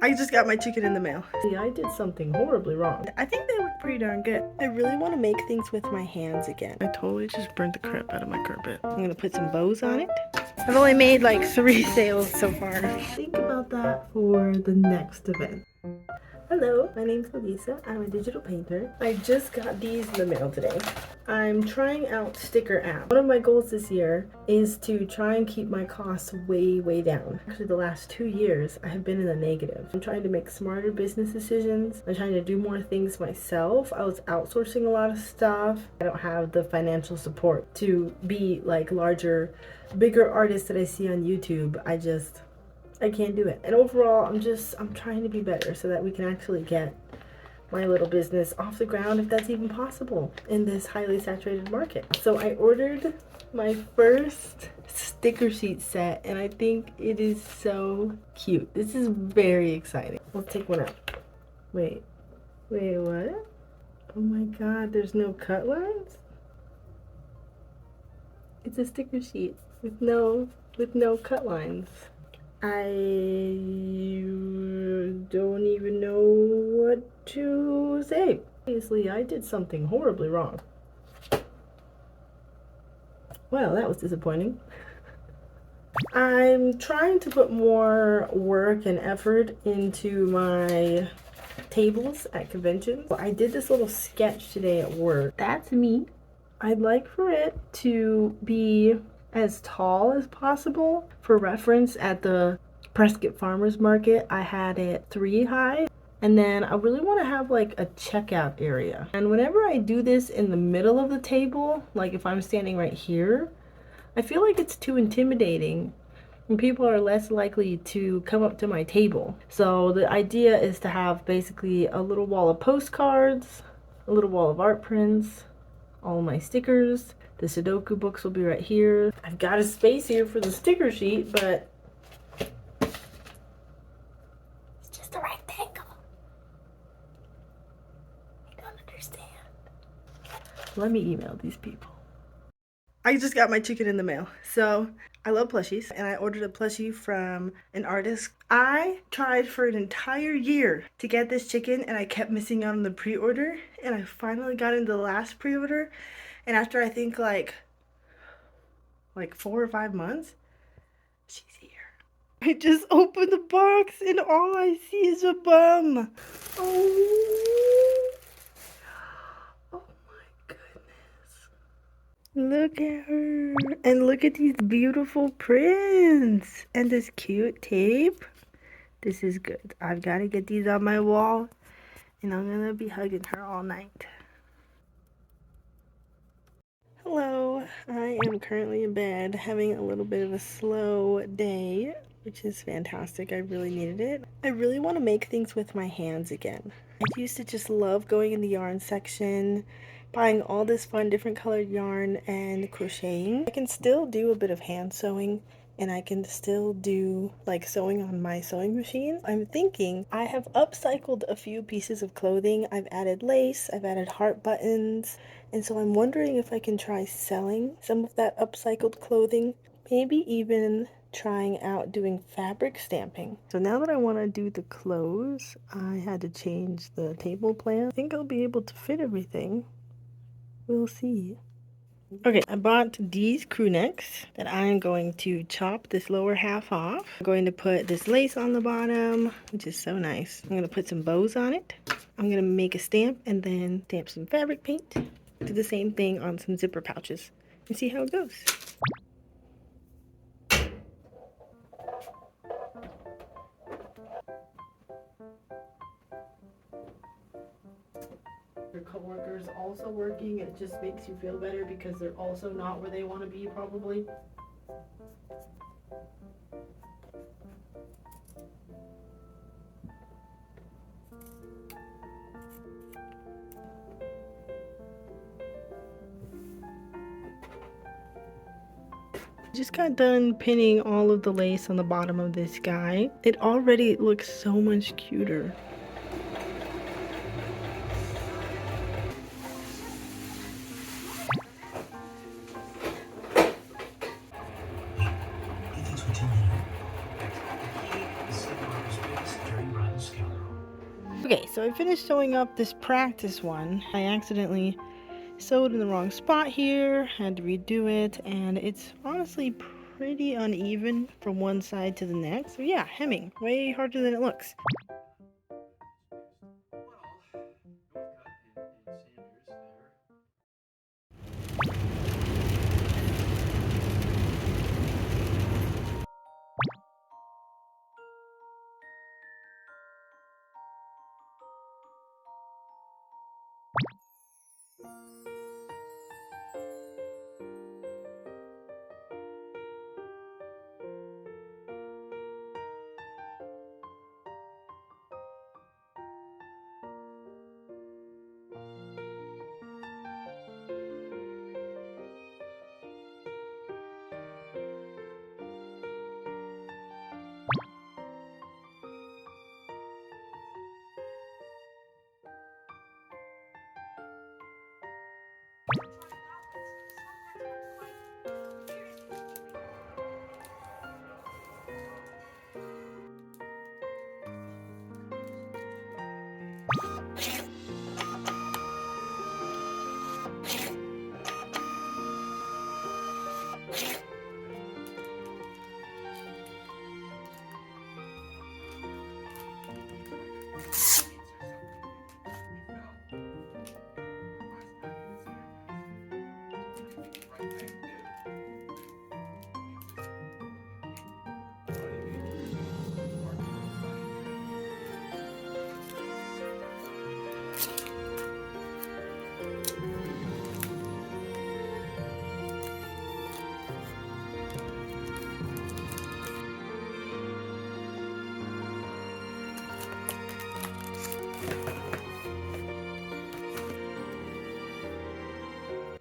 I just got my chicken in the mail. See, I did something horribly wrong. I think they look pretty darn good. I really want to make things with my hands again. I totally just burnt the crap out of my carpet. I'm gonna put some bows on it. I've only made like 3 sales so far. Think about that for the next event. Hello, my name's Lisa. I'm a digital painter. I just got these in the mail today. I'm trying out sticker app. One of my goals this year is to try and keep my costs way down. Actually, the last 2 years, I have been in the negative. I'm trying to make smarter business decisions. I'm trying to do more things myself. I was outsourcing a lot of stuff. I don't have the financial support to be like bigger artists that I see on YouTube. I can't do it. And overall, I'm trying to be better so that we can actually get my little business off the ground, if that's even possible in this highly saturated market. So I ordered my first sticker sheet set, and I think it is so cute. This is very exciting. Let's take one out. Wait, what? Oh my god, there's no cut lines? It's a sticker sheet with no cut lines. I don't even know what to say. Obviously, I did something horribly wrong. Well, that was disappointing. I'm trying to put more work and effort into my tables at conventions. I did this little sketch today at work. That's me. I'd like for it to be as tall as possible. For reference, at the Prescott Farmers Market, I had it 3 high. And then I really want to have like a checkout area. And whenever I do this in the middle of the table, like if I'm standing right here, I feel like it's too intimidating and people are less likely to come up to my table. So the idea is to have basically a little wall of postcards, a little wall of art prints, all my stickers. The Sudoku books will be right here. I've got a space here for the sticker sheet, but it's just a rectangle. I don't understand. Let me email these people. I just got my chicken in the mail. So I love plushies, and I ordered a plushie from an artist. I tried for an entire year to get this chicken, and I kept missing out on the pre-order, and I finally got into the last pre-order. And after I think like 4 or 5 months, she's here. I just opened the box and all I see is a bum. Oh my goodness. Look at her. And look at these beautiful prints and this cute tape. This is good. I've got to get these on my wall, and I'm gonna be hugging her all night. Hello, I am currently in bed having a little bit of a slow day, which is fantastic. I really needed it. I really want to make things with my hands again. I used to just love going in the yarn section, buying all this fun different colored yarn and crocheting. I can still do a bit of hand sewing, and I can still do like sewing on my sewing machine. I'm thinking I have upcycled a few pieces of clothing. I've added lace, I've added heart buttons, and so I'm wondering if I can try selling some of that upcycled clothing, maybe even trying out doing fabric stamping. So now that I want to do the clothes, I had to change the table plan. I think I'll be able to fit everything. We'll see. Okay, I bought these crew necks that I am going to chop this lower half off. I'm going to put this lace on the bottom, which is so nice. I'm going to put some bows on it. I'm going to make a stamp and then stamp some fabric paint. Do the same thing on some zipper pouches and see how it goes. Your coworkers also working, it just makes you feel better because they're also not where they want to be, probably. Just got done pinning all of the lace on the bottom of this guy. It already looks so much cuter. Okay, so I finished sewing up this practice one. I accidentally sewed in the wrong spot here, had to redo it, and it's honestly pretty uneven from one side to the next. So yeah, hemming, way harder than it looks.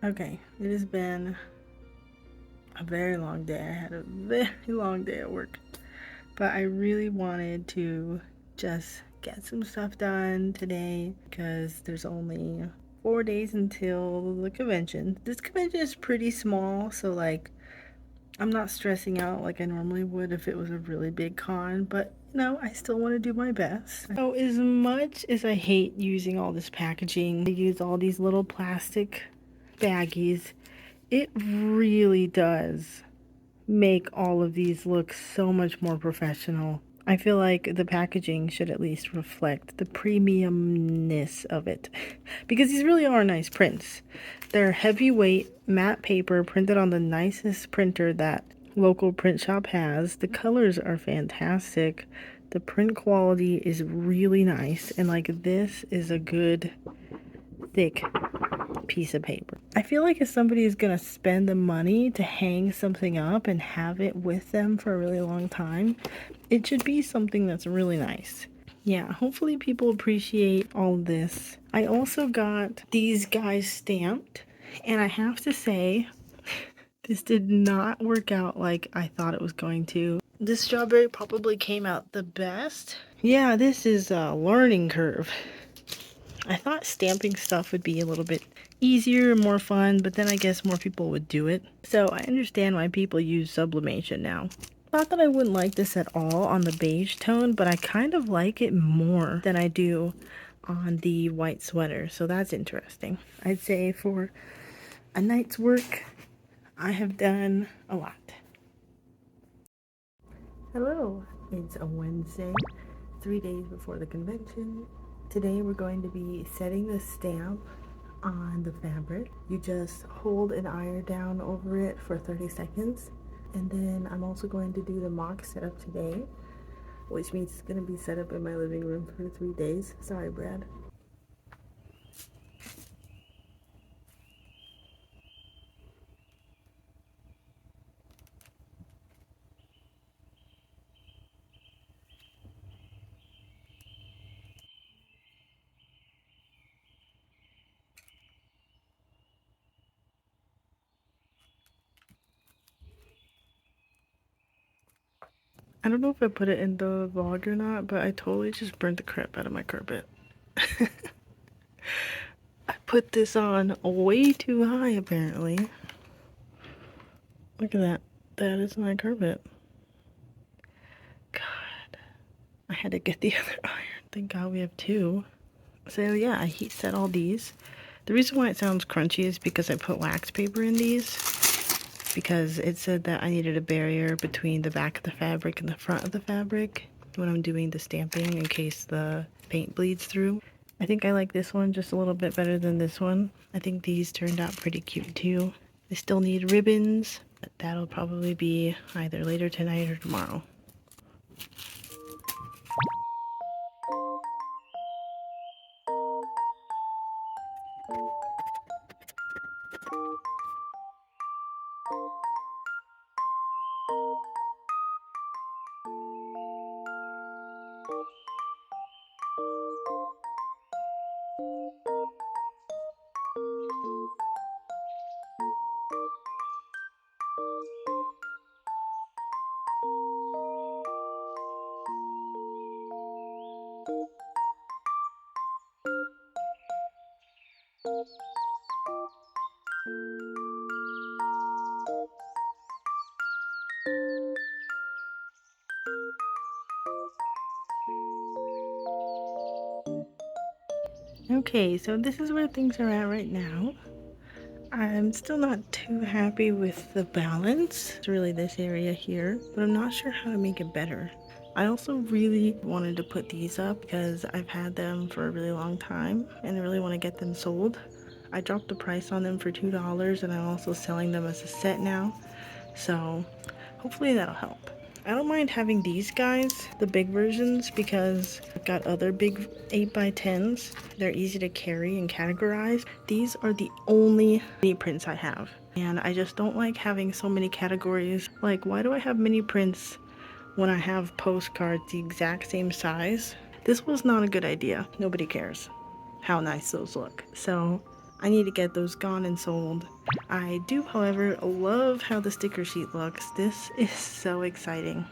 Okay, it has been a very long day. I had a very long day at work, but I really wanted to just get some stuff done today because there's only 4 days until the convention. This convention is pretty small, so like I'm not stressing out like I normally would if it was a really big con, but no, I still want to do my best. So as much as I hate using all this packaging, I use all these little plastic baggies, it really does make all of these look so much more professional. I feel like the packaging should at least reflect the premiumness of it because these really are nice prints. They're heavyweight matte paper printed on the nicest printer that local print shop has. The colors are fantastic. The print quality is really nice, and like this is a good thick piece of paper. I feel like if somebody is gonna spend the money to hang something up and have it with them for a really long time, it should be something that's really nice. Yeah, hopefully people appreciate all this. I also got these guys stamped, and I have to say, this did not work out like I thought it was going to. This strawberry probably came out the best. Yeah, this is a learning curve. I thought stamping stuff would be a little bit easier and more fun, but then I guess more people would do it. So I understand why people use sublimation now. Not that I wouldn't like this at all on the beige tone, but I kind of like it more than I do on the white sweater, so that's interesting. I'd say for a night's work, I have done a lot. Hello, it's a Wednesday, 3 days before the convention. Today we're going to be setting the stamp on the fabric. You just hold an iron down over it for 30 seconds. And then I'm also going to do the mock setup today, which means it's going to be set up in my living room for 3 days. Sorry, Brad. I don't know if I put it in the vlog or not, but I totally just burnt the crap out of my carpet. I put this on way too high, apparently. Look at that. That is my carpet. God. I had to get the other iron thank God we have 2. So yeah, I heat set all these. The reason why it sounds crunchy is because I put wax paper in these, because it said that I needed a barrier between the back of the fabric and the front of the fabric when I'm doing the stamping in case the paint bleeds through. I think I like this one just a little bit better than this one. I think these turned out pretty cute too. They still need ribbons, but that'll probably be either later tonight or tomorrow. Okay, so this is where things are at right now. I'm still not too happy with the balance. It's really this area here, but I'm not sure how to make it better. I also really wanted to put these up because I've had them for a really long time and I really want to get them sold. I dropped the price on them for $2 and I'm also selling them as a set now. So hopefully that'll help. I don't mind having these guys, the big versions, because I've got other big 8x10s. They're easy to carry and categorize. These are the only mini prints I have. And I just don't like having so many categories. Like, why do I have mini prints when I have postcards the exact same size? This was not a good idea. Nobody cares how nice those look. So I need to get those gone and sold. I do, however, love how the sticker sheet looks. This is so exciting.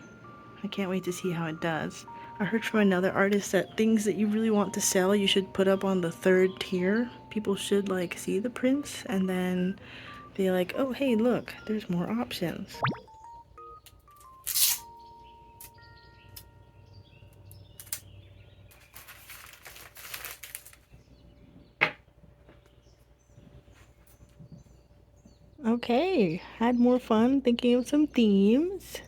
I can't wait to see how it does. I heard from another artist that things that you really want to sell, you should put up on the 3rd tier. People should like see the prints and then be like, oh hey, look, there's more options. Okay, had more fun thinking of some themes.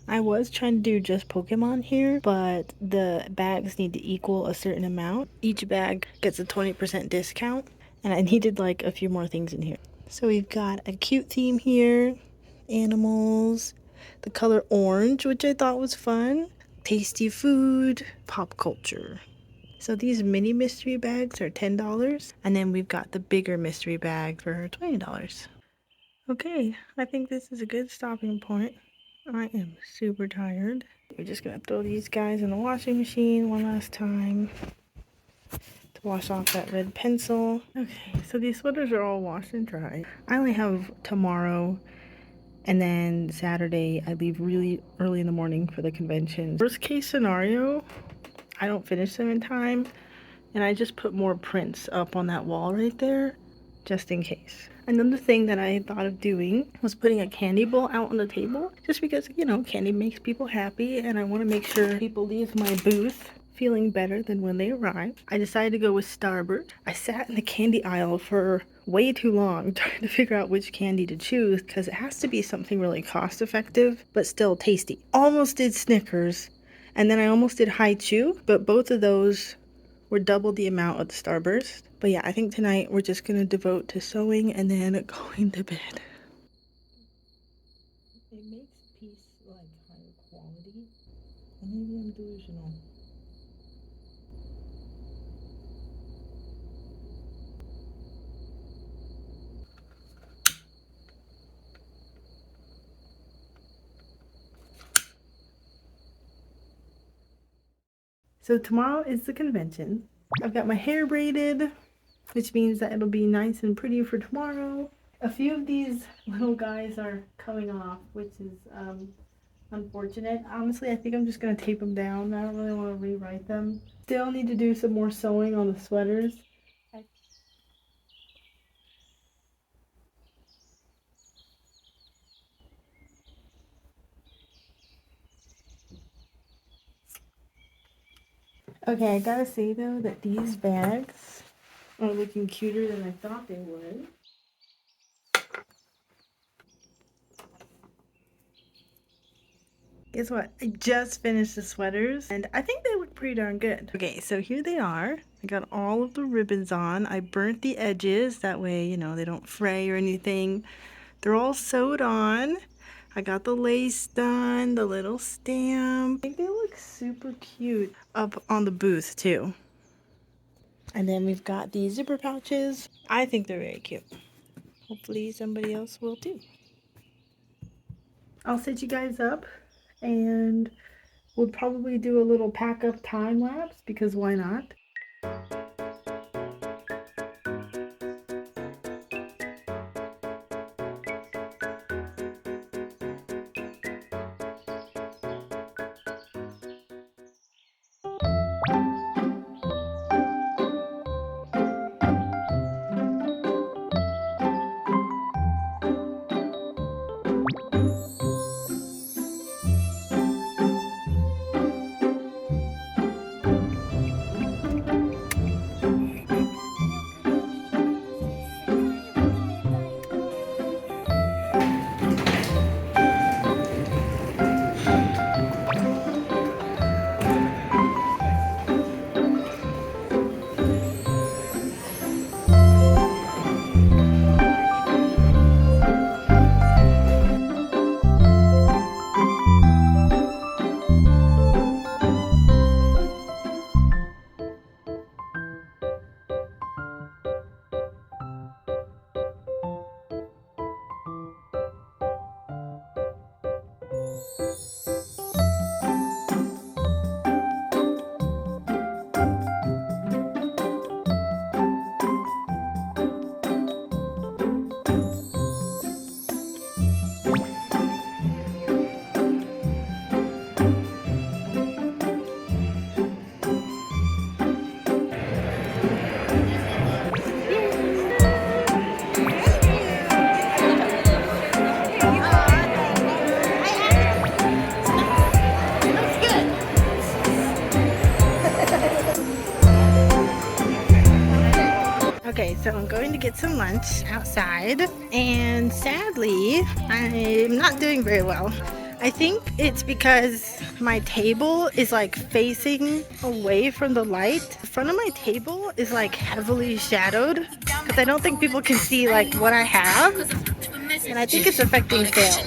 I was trying to do just Pokemon here, but the bags need to equal a certain amount. Each bag gets a 20% discount, and I needed like a few more things in here. So we've got a cute theme here, animals, the color orange, which I thought was fun, tasty food, pop culture. So these mini mystery bags are $10, and then we've got the bigger mystery bag for $20. Okay, I think this is a good stopping point. I am super tired. We're just gonna throw these guys in the washing machine one last time to wash off that red pencil. Okay, so these sweaters are all washed and dry. I only have tomorrow and then Saturday. I leave really early in the morning for the convention. Worst case scenario, I don't finish them in time and I just put more prints up on that wall right there just in case. Another thing that I thought of doing was putting a candy bowl out on the table, just because, you know, candy makes people happy and I want to make sure people leave my booth feeling better than when they arrive. I decided to go with Starburst. I sat in the candy aisle for way too long trying to figure out which candy to choose because it has to be something really cost effective but still tasty. Almost did Snickers and then I almost did Haichu, but both of those were double the amount of the Starburst. But yeah, I think tonight we're just gonna devote to sewing and then going to bed. It makes peace like higher quality, and maybe I'm delusional. So tomorrow is the convention. I've got my hair braided, which means that it'll be nice and pretty for tomorrow. A few of these little guys are coming off, which is unfortunate. Honestly, I think I'm just gonna tape them down. I don't really want to rewrite them. Still need to do some more sewing on the sweaters. Okay, I gotta say though that these bags are looking cuter than I thought they would. Guess what? I just finished the sweaters and I think they look pretty darn good. Okay, so here they are. I got all of the ribbons on. I burnt the edges. That way, you know, they don't fray or anything. They're all sewed on. I got the lace done, the little stamp. I think they look super cute up on the booth too. And then we've got these zipper pouches. I think they're very cute. Hopefully somebody else will too. I'll set you guys up and we'll probably do a little pack up time lapse because why not? Okay, so I'm going to get some lunch outside, and sadly, I'm not doing very well. I think it's because my table is like facing away from the light. The front of my table is like heavily shadowed because I don't think people can see like what I have, and I think it's affecting sales.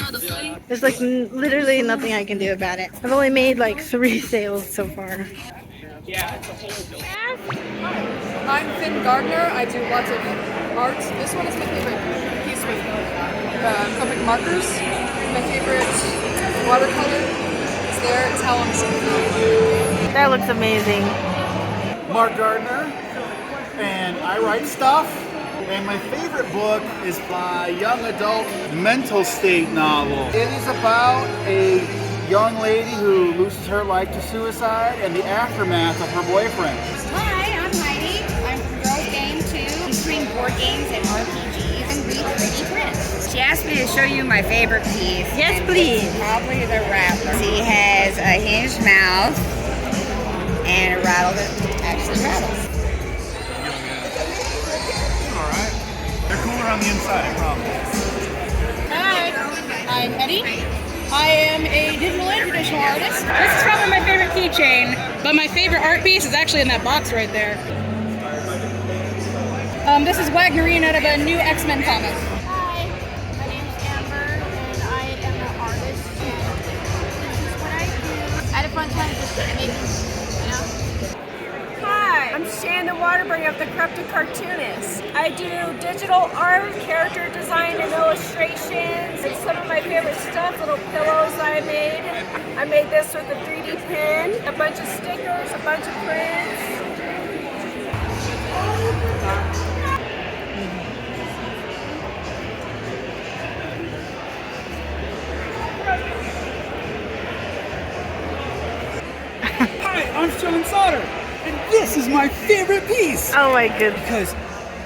There's like literally nothing I can do about it. I've only made like 3 sales so far. Yeah, it's a whole I'm Finn Gardner. I do lots of art. This one is my favorite piece with acrylic markers. My favorite watercolor is there. It's how I'm seeing. That looks amazing. Mark Gardner, and I write stuff. And my favorite book is my young adult mental state novel. It is about a young lady who loses her life to suicide and the aftermath of her boyfriend. Hi, I'm Heidi. I'm from Girls Game 2. I'm stream board games and RPGs and read pretty prints. She asked me to show you my favorite piece. Yes, please. Probably the rattler. He has a hinged mouth and a rattle that actually rattles. Alright. They're cooler on the inside, I promise. Hi, I'm Eddie. I am a digital and traditional artist. This is probably my favorite keychain, but my favorite art piece is actually in that box right there. This is Wagnerine out of a new X-Men comic. Hi, my name's Amber, and I am an artist. This is what I do. I had a fun time just making, you know. Hi, I'm Shannon Waterbury of the Corrupted Cartoonist. I do digital art, character design, and illustrations. And some of my favorite stuff, little pillows I made. I made this with a 3D pen, a bunch of stickers, a bunch of prints. Hi, I'm Sean Sauter, and this is my favorite piece. Oh my goodness. Because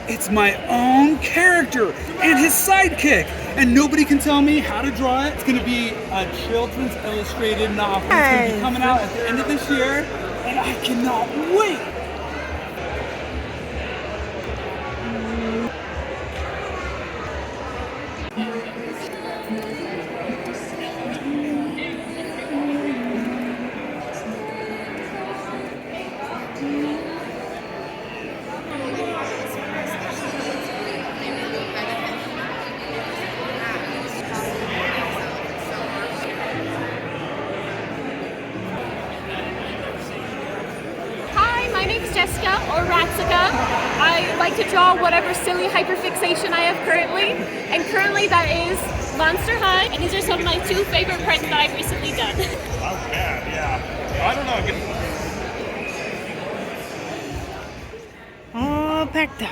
it's my own character and his sidekick, and nobody can tell me how to draw it. It's going to be a children's illustrated novel. It's going to be coming out at the end of this year, and I cannot wait! Hi, my name is Jessica, or Ratsica. I like to draw whatever silly hyperfixation I have currently, and currently that is Monster High, and these are some of my 2 favorite prints that I've recently done. Oh, yeah. I don't know. All packed up.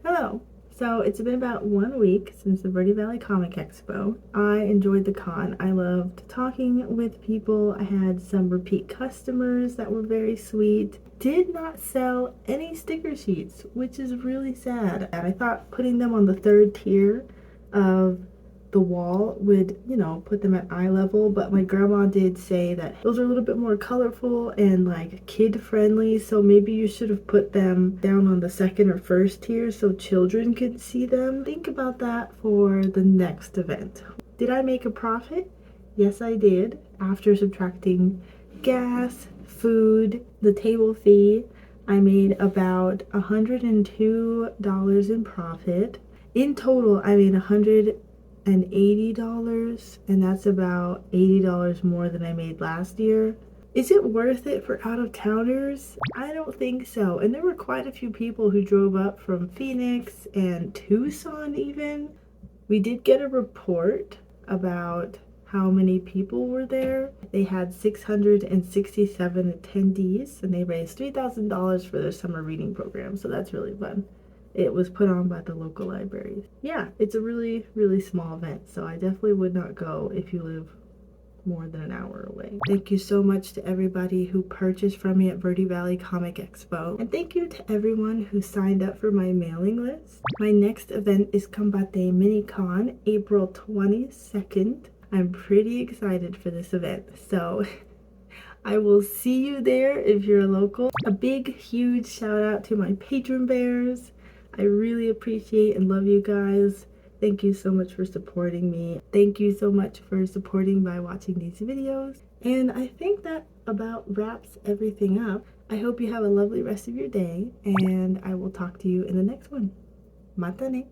Hello. So it's been about 1 week since the Verde Valley Comic Expo. I enjoyed the con. I loved talking with people. I had some repeat customers that were very sweet. Did not sell any sticker sheets, which is really sad. And I thought putting them on the 3rd tier of the wall would, you know, put them at eye level, but my grandma did say that those are a little bit more colorful and like kid friendly, so maybe you should have put them down on the 2nd or 1st tier so children could see them. Think about that for the next event. Did I make a profit? Yes, I did. After subtracting gas, food, the table fee, I made about $102 in profit. In total, I made $180, and that's about $80 more than I made last year. Is it worth it for out-of-towners? I don't think so. And there were quite a few people who drove up from Phoenix and Tucson even. We did get a report about how many people were there. They had 667 attendees, and they raised $3,000 for their summer reading program, so that's really fun. It was put on by the local libraries. Yeah, it's a really, really small event, so I definitely would not go if you live more than an hour away. Thank you so much to everybody who purchased from me at Verde Valley Comic Expo. And thank you to everyone who signed up for my mailing list. My next event is Combate Mini-Con, April 22nd. I'm pretty excited for this event, so I will see you there if you're local. A big, huge shout out to my Patronbears. I really appreciate and love you guys. Thank you so much for supporting me. Thank you so much for supporting by watching these videos. And I think that about wraps everything up. I hope you have a lovely rest of your day, and I will talk to you in the next one. Mata ne!